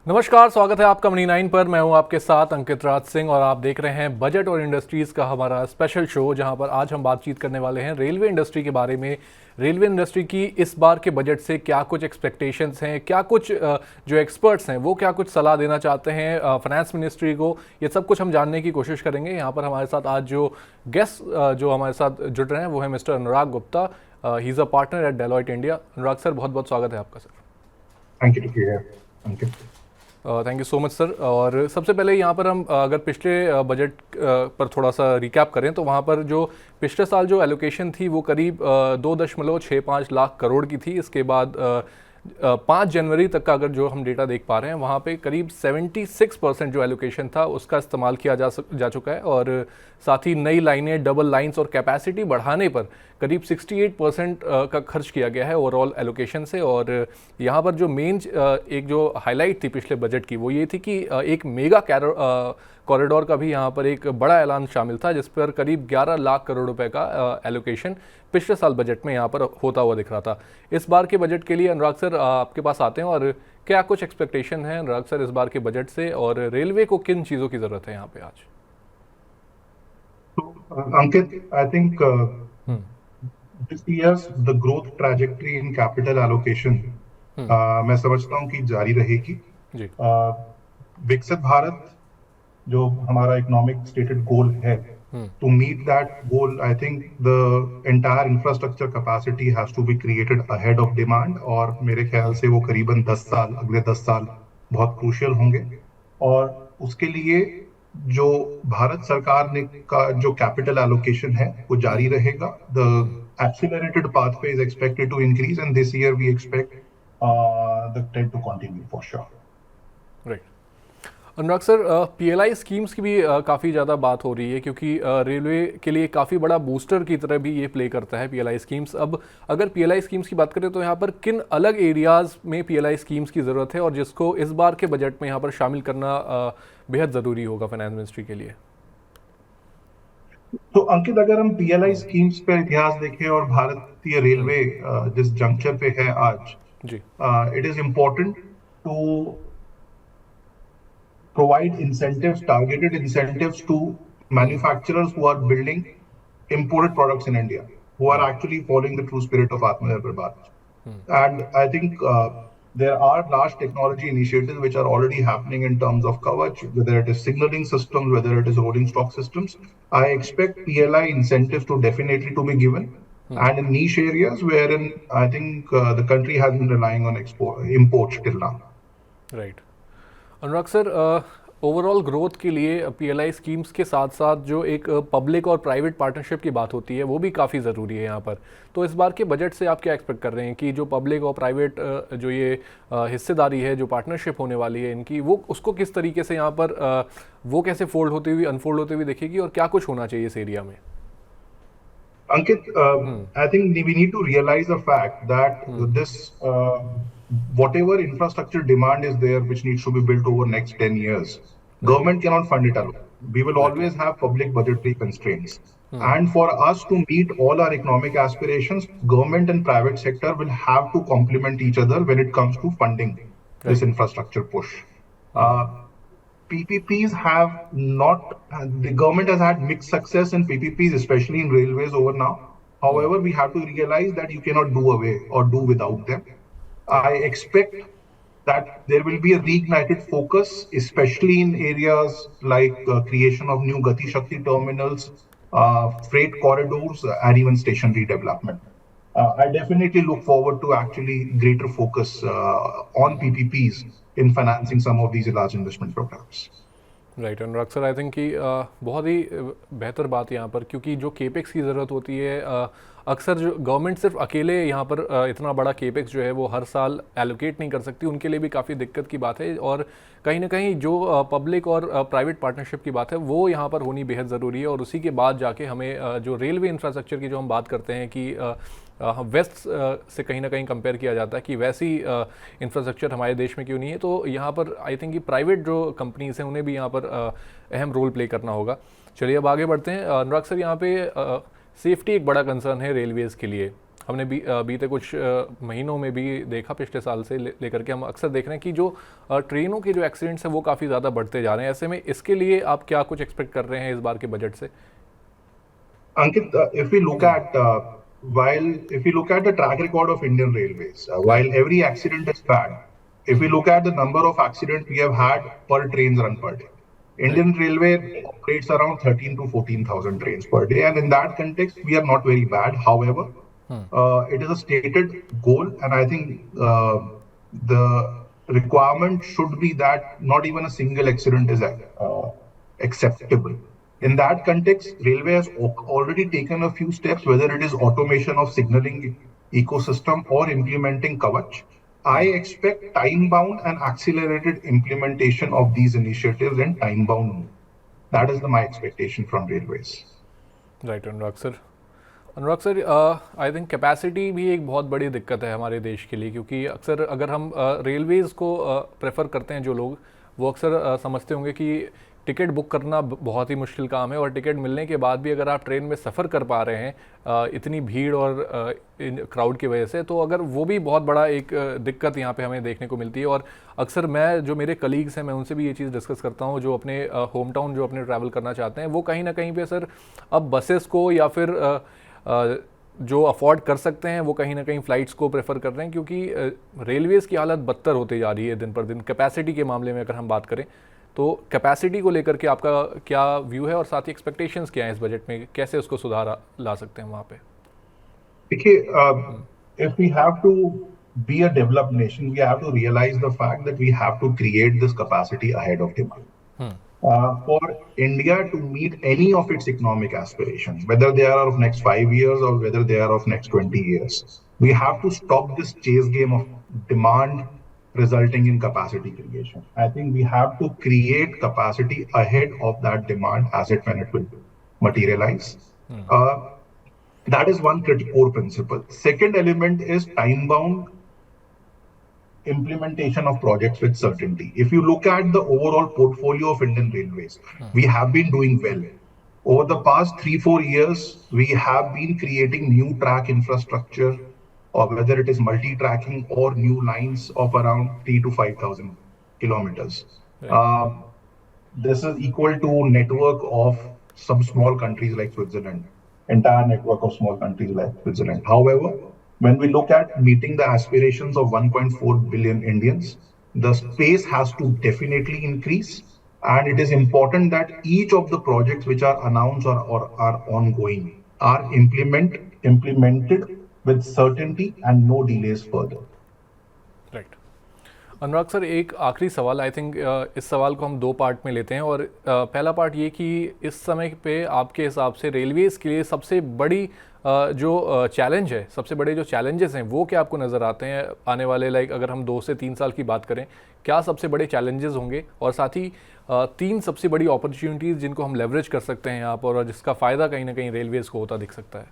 नमस्कार, स्वागत है आपका मनी 9 पर। मैं हूं आपके साथ अंकित राज सिंह और आप देख रहे हैं बजट और इंडस्ट्रीज़ का हमारा स्पेशल शो, जहां पर आज हम बातचीत करने वाले हैं रेलवे इंडस्ट्री के बारे में। रेलवे इंडस्ट्री की इस बार के बजट से क्या कुछ एक्सपेक्टेशंस हैं, क्या कुछ जो एक्सपर्ट्स हैं वो क्या कुछ सलाह देना चाहते हैं फाइनेंस मिनिस्ट्री को, ये सब कुछ हम जानने की कोशिश करेंगे। यहाँ पर हमारे साथ आज जो गेस्ट जो हमारे साथ जुड़ रहे हैं वो है mister Anurag Gupta. He is a partner eight Deloitte India. Anurag sir, बहुत बहुत स्वागत है आपका sir. Thank you Ankit. Thank you so much sir. और सबसे पहले यहाँ पर हम अगर पिछले बजट पर थोड़ा सा रिकैप करें तो वहाँ पर जो पिछले साल जो एलोकेशन थी वो करीब 2.65 लाख करोड़ की थी। इसके बाद 5 जनवरी तक का अगर जो हम डेटा देख पा रहे हैं वहाँ पे करीब 76% जो एलोकेशन था उसका इस्तेमाल किया जा चुका है। और साथ ही नई लाइनें, डबल लाइंस और कैपेसिटी बढ़ाने पर करीब 68% का खर्च किया गया है ओवरऑल एलोकेशन से। और यहाँ पर जो मेन एक जो हाईलाइट थी पिछले बजट की वो ये थी कि एक मेगा कॉरिडोर का भी यहाँ पर एक बड़ा ऐलान शामिल था, जिस पर करीब 11 लाख करोड़ रुपए का एलोकेशन पिछले साल बजट में यहाँ पर होता हुआ दिख रहा था। इस बार के बजट के लिए अनुराग सर आपके पास आते हैं, और क्या कुछ एक्सपेक्टेशन है अनुराग सर इस बार के बजट से, और रेलवे को किन चीज़ों की ज़रूरत है यहाँ पे आज? Ankit, I think this years the growth trajectory in capital allocation मैं समझता हूँ कि जारी रहेगी। जी। विकसित भारत जो हमारा इकोनॉमिक स्टेटेड गोल है, to meet that goal, I think the entire infrastructure capacity has to be created ahead of demand। और मेरे ख्याल से वो करीबन 10 साल, अगले 10 साल बहुत क्रूशियल होंगे। और उसके लिए जो भारत सरकार ने का जो कैपिटल एलोकेशन है वो जारी रहेगा। The accelerated pathway is expected to increase and this year we expect the trend to continue for sure. Right. Anurag sir, PLI schemes की भी काफ़ी ज़्यादा बात हो रही है, क्योंकि रेलवे के लिए काफ़ी बड़ा बूस्टर की तरह भी ये प्ले करता है पीएलआई स्कीम्स। अब अगर पीएलआई स्कीम्स की बात करें तो यहाँ पर किन अलग एरियाज़ में पीएलआई स्कीम्स की ज़रूरत है और जिसको इस बार के बजट में यहाँ पर शामिल करना बेहद ज़रूरी होगा फाइनेंस मिनिस्ट्री के लिए? तो अंकित, अगर हम पीएलआई स्कीम्स पे इतिहास देखें और भारतीय रेलवे जिस जंक्चर पे है आज, जी। It is important to provide incentives, targeted incentives to manufacturers who are building imported products in India, who are actually following the true spirit of Atmanirbhar Bharat. And I think there are large technology initiatives which are already happening in terms of coverage, whether it is signaling systems, whether it is rolling stock systems. I expect PLI incentives to definitely to be given, and in niche areas wherein I think the country has been relying on imports till now. Right. Anurag sir, overall growth के लिए PLI schemes के साथ साथ जो एक public और private partnership की बात होती है वो भी काफ़ी ज़रूरी है यहाँ पर। तो इस बार के बजट से आप क्या एक्सपेक्ट कर रहे हैं कि जो पब्लिक और प्राइवेट जो ये हिस्सेदारी है, जो पार्टनरशिप होने वाली है इनकी, वो उसको किस तरीके से यहाँ पर वो कैसे फोल्ड होती हुई, अनफोल्ड होती हुई दिखेगी, और क्या कुछ होना चाहिए इस एरिया में? Ankit, I think we need to realize the fact that this whatever infrastructure demand is there, which needs to be built over next 10 years, government cannot fund it alone. We will always have public budgetary constraints. And for us to meet all our economic aspirations, government and private sector will have to complement each other when it comes to funding this infrastructure push. PPPs have not, the government has had mixed success in PPPs, especially in railways over now. However, we have to realize that you cannot do away or do without them. I expect that there will be a reignited focus, especially in areas like creation of new Gati Shakti terminals, freight corridors, and even station redevelopment. I definitely look forward to actually greater focus on PPPs in financing some of these large investment programs. Right. Anurag sir, I think कि बहुत ही बेहतर बात यहाँ पर, क्योंकि जो capex की ज़रूरत होती है अक्सर जो गवर्नमेंट सिर्फ अकेले यहाँ पर इतना बड़ा केपेक्स जो है वो हर साल एलोकेट नहीं कर सकती, उनके लिए भी काफ़ी दिक्कत की बात है। और कहीं ना कहीं जो पब्लिक और प्राइवेट पार्टनरशिप की बात है वो यहाँ पर होनी बेहद ज़रूरी है। और उसी के बाद जाके हमें जो रेलवे इंफ्रास्ट्रक्चर की जो हम बात करते हैं कि वेस्ट से कहीं ना कहीं कंपेयर किया जाता है कि वैसी इंफ्रास्ट्रक्चर हमारे देश में क्यों नहीं है, तो यहाँ पर आई थिंक कि प्राइवेट जो कंपनीज हैं उन्हें भी यहाँ पर अहम रोल प्ले करना होगा। चलिए अब आगे बढ़ते हैं। अनुराग सर, यहाँ पे सेफ्टी एक बड़ा कंसर्न है रेलवेज़ के लिए। हमने बीते कुछ महीनों में भी देखा, पिछले साल से लेकर के हम अक्सर देख रहे हैं कि जो ट्रेनों के जो एक्सीडेंट्स हैं वो काफ़ी ज़्यादा बढ़ते जा रहे हैं। ऐसे में इसके लिए आप क्या कुछ एक्सपेक्ट कर रहे हैं इस बार के बजट से? Ankit, if we look at if we look at the track record of Indian Railways, while every accident is bad, if we look at the number of accidents we have had per trains run per day, Indian Railway operates around 13 to 14,000 trains per day, and in that context, we are not very bad. However, it is a stated goal, and I think the requirement should be that not even a single accident is acceptable. In that context, Railway has already taken a few steps, whether it is automation of signaling ecosystem or implementing Kavach. I expect time-bound and accelerated implementation of these initiatives and time-bound. That is my expectation from Railways. Right Anurag sir, I think capacity भी एक बहुत बड़ी दिक्कत है हमारे देश के लिए, क्योंकि अक्सर अगर हम रेलवेज़ को प्रेफर करते हैं जो लोग, वो अक्सर समझते होंगे कि टिकट बुक करना बहुत ही मुश्किल काम है, और टिकट मिलने के बाद भी अगर आप ट्रेन में सफ़र कर पा रहे हैं इतनी भीड़ और क्राउड की वजह से, तो अगर वो भी बहुत बड़ा एक दिक्कत यहाँ पे हमें देखने को मिलती है। और अक्सर मैं जो मेरे कलीग्स हैं मैं उनसे भी ये चीज़ डिस्कस करता हूँ, जो अपने होम टाउन जो अपने ट्रैवल करना चाहते हैं, वो कहीं ना कहीं पे सर अब बसेस को या फिर जो अफोर्ड कर सकते हैं वो कहीं ना कहीं फ़्लाइट्स को प्रेफर कर रहे हैं, क्योंकि रेलवेज़ की हालत बदतर होती जा रही है दिन पर दिन। कैपेसिटी के मामले में अगर हम बात करें तो कैपेसिटी को लेकर के आपका क्या व्यू है, और साथ ही एक्सपेक्टेशंस क्या हैं इस बजट में, कैसे उसको सुधार ला सकते हैं वहाँ पे? देखिए, if we have to be a developed nation, we have to realize the fact that we have to create this capacity ahead of demand. For India to meet any of its economic aspirations, whether they are of next 5 years or whether they are of next 20 years, we have to stop this chase game of demand resulting in capacity creation. I think we have to create capacity ahead of that demand as it when it will materialize. That is one core principle. Second element is time-bound implementation of projects with certainty. If you look at the overall portfolio of Indian Railways, we have been doing well. Over the past 3-4 years, we have been creating new track infrastructure, or whether it is multi-tracking or new lines of around 3 to 5,000 kilometers. Right. This is equal to network of some small countries like Switzerland, entire network of small countries like Switzerland. However, when we look at meeting the aspirations of 1.4 billion Indians, the space has to definitely increase. And it is important that each of the projects which are announced or are ongoing are implemented with certainty and no delays further. Right. Anurag sir, एक आखिरी सवाल, I think इस सवाल को हम 2 part में लेते हैं, और पहला पार्ट ये कि इस समय पे आपके हिसाब से रेलवेज़ के लिए सबसे बड़ी जो चैलेंज है, सबसे बड़े जो चैलेंजेस हैं वो क्या आपको नज़र आते हैं आने वाले, लाइक अगर हम 2 से 3 साल की बात करें, क्या सबसे बड़े चैलेंजेस होंगे, और साथ ही 3 सबसे बड़ी अपॉर्चुनिटीज़ जिनको हम लेवरेज कर सकते हैं यहाँ पर और जिसका फ़ायदा कहीं ना कहीं रेलवेज़ को होता दिख सकता है?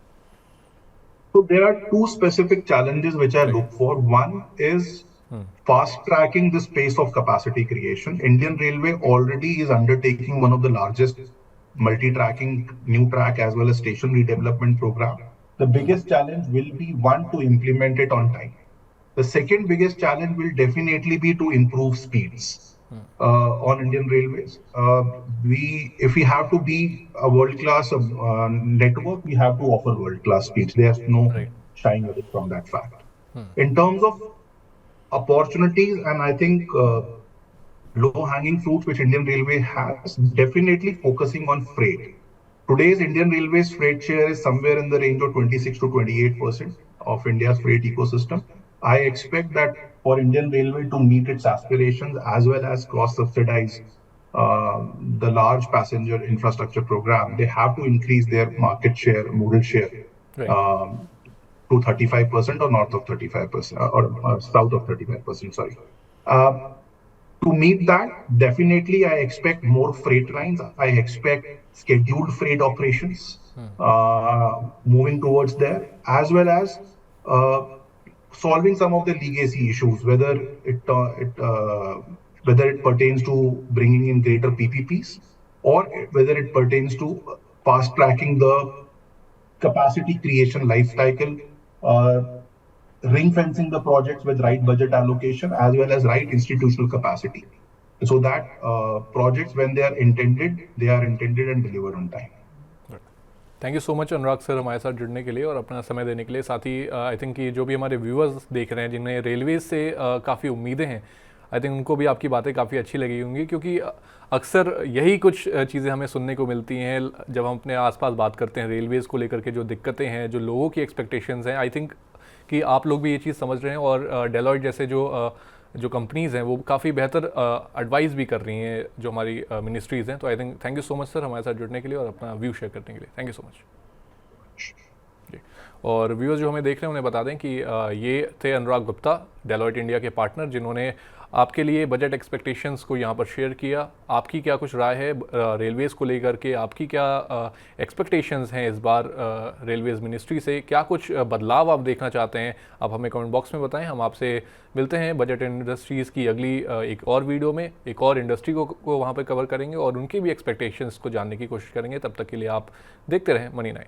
So there are 2 specific challenges which I look for. One is fast tracking this pace of capacity creation. Indian Railway already is undertaking one of the largest multi-tracking new track as well as station redevelopment program. The biggest challenge will be one, to implement it on time. The second biggest challenge will definitely be to improve speeds on Indian Railways. If we have to be a world-class network, we have to offer world-class speeds. There's no shying away from that fact. In terms of opportunities, and I think low-hanging fruits which Indian Railway has, definitely focusing on freight. Today's Indian Railways freight share is somewhere in the range of 26 to 28% of India's freight ecosystem. I expect that for Indian Railway to meet its aspirations as well as cross-subsidize the large passenger infrastructure program, they have to increase their market share, modal share, to 35% or north of 35%, or south of 35%, sorry. To meet that, definitely I expect more freight lines. I expect scheduled freight operations moving towards there, as well as solving some of the legacy issues, whether it pertains to bringing in greater PPPs or whether it pertains to fast tracking the capacity creation life cycle ring fencing the projects with right budget allocation as well as right institutional capacity, so that projects, when they are intended and delivered on time. Thank you so much Anurag sir हमारे साथ जुड़ने के लिए और अपना समय देने के लिए। साथ ही आई थिंक कि जो भी हमारे व्यूअर्स देख रहे हैं जिन्हें रेलवेज से काफ़ी उम्मीदें हैं, आई थिंक उनको भी आपकी बातें काफ़ी अच्छी लगी होंगी, क्योंकि अक्सर यही कुछ चीज़ें हमें सुनने को मिलती हैं जब हम अपने आसपास बात करते हैं रेलवेज़ को लेकर के, जो दिक्कतें हैं, जो लोगों की एक्सपेक्टेशंस हैं। आई थिंक कि आप लोग भी ये चीज़ समझ रहे हैं और डेलॉयट जैसे जो कंपनीज़ हैं वो काफ़ी बेहतर एडवाइस भी कर रही हैं जो हमारी मिनिस्ट्रीज़ हैं। तो I think thank you so much sir हमारे साथ जुड़ने के लिए और अपना व्यू शेयर करने के लिए। थैंक यू सो मच जी। और व्यूअर्स जो हमें देख रहे हैं उन्हें बता दें कि ये थे अनुराग गुप्ता, डेलॉयट इंडिया के पार्टनर, जिन्होंने आपके लिए बजट एक्सपेक्टेशंस को यहाँ पर शेयर किया। आपकी क्या कुछ राय है रेलवेज़ को लेकर के, आपकी क्या एक्सपेक्टेशंस हैं इस बार रेलवेज़ मिनिस्ट्री से, क्या कुछ बदलाव आप देखना चाहते हैं, आप हमें कमेंट बॉक्स में बताएं। हम आपसे मिलते हैं बजट इंडस्ट्रीज़ की अगली एक और वीडियो में, एक और इंडस्ट्री को वहाँ पर कवर करेंगे और उनकी भी एक्सपेक्टेशंस को जानने की कोशिश करेंगे। तब तक के लिए आप देखते रहें मनी 9।